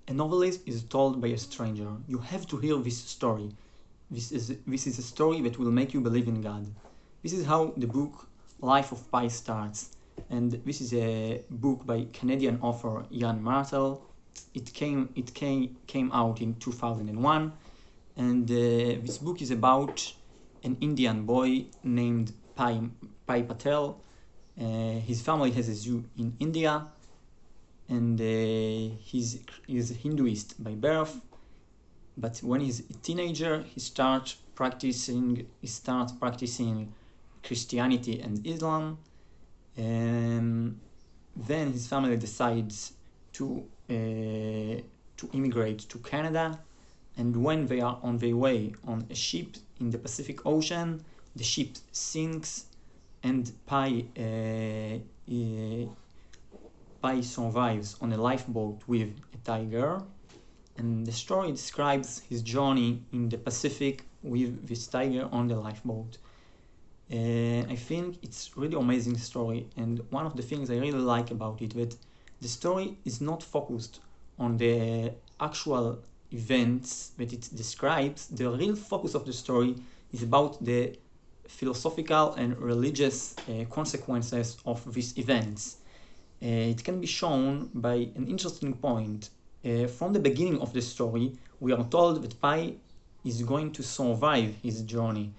A novelist is told by a stranger, you have to hear this story. This is a story that will make you believe in God. This is how the book Life of Pi starts. And this is a book by Canadian author Yann Martel. It came out in 2001, and this book is about an Indian boy named Pi Patel. His family has a zoo in India, and he's Hinduist by birth. But when he's a teenager, he starts practicing Christianity and Islam. And then his family decides to immigrate to Canada. And when they are on their way on a ship in the Pacific Ocean, the ship sinks, and Pi survives on a lifeboat with a tiger. And the story describes his journey in the Pacific with this tiger on the lifeboat. I think it's really amazing story, and one of the things I really like about it, that the story is not focused on the actual events that it describes. The real focus of the story is about the philosophical and religious consequences of these events. It can be shown by an interesting point. From the beginning of the story, we are told that Pi is going to survive his journey.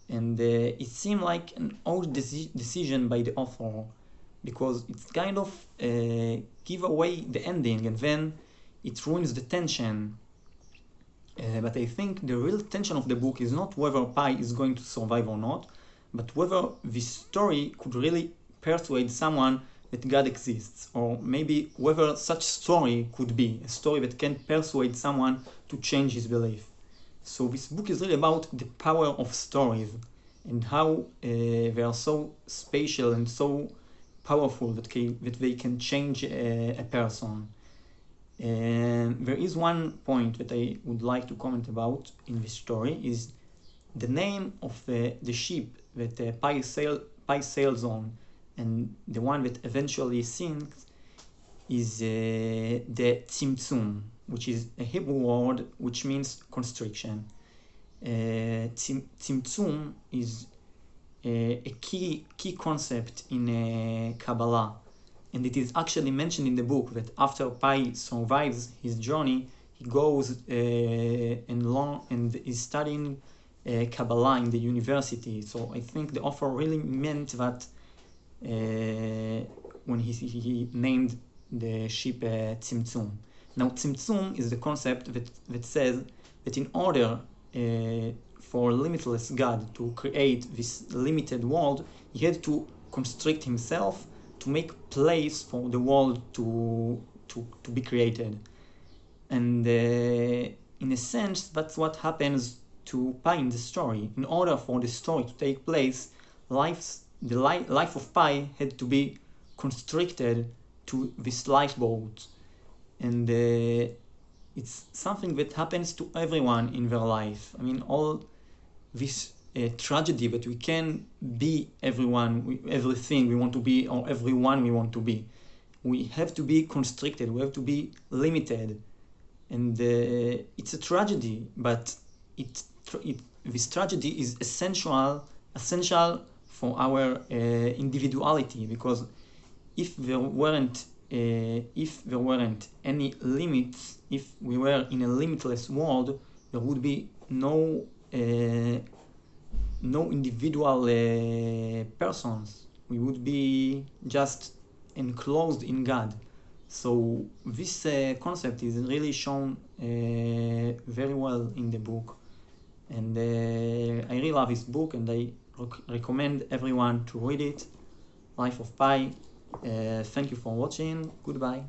And it seemed like an odd decision by the author, because it's kind of give away the ending, and then it ruins the tension. But I think the real tension of the book is not whether Pi is going to survive or not, but whether this story could really persuade someone that God exists, or maybe whether such story could be a story that can persuade someone to change his belief. So this book is really about the power of stories and how they are so spatial and so powerful that they can change a person. And there is one point that I would like to comment about in this story, is the name of the ship that Pi sails on, and the one that eventually sinks, is the Tzimtzum, which is a Hebrew word which means constriction. Tzimtzum is a key concept in Kabbalah, and it is actually mentioned in the book that after Pi survives his journey, he goes and is studying Kabbalah in the university. So I think the author really meant that when he named the ship Tzimtzum. Now, Tzimtzum is the concept that says that in order for limitless God to create this limited world, he had to constrict himself to make place for the world to be created. And in a sense, that's what happens to Pi in the story. In order for the story to take place, the life of Pi had to be constricted to this lifeboat. And it's something that happens to everyone in their life. I mean, all this tragedy that we can be everything we want to be, or everyone we want to be. We have to be constricted, we have to be limited. And it's a tragedy, but this tragedy is essential for our individuality, because if there weren't any limits, if we were in a limitless world, there would be no individual persons. We would be just enclosed in God. So this concept is really shown very well in the book, and I really love this book, and I recommend everyone to read it. Life of Pi. Thank you for watching. Goodbye.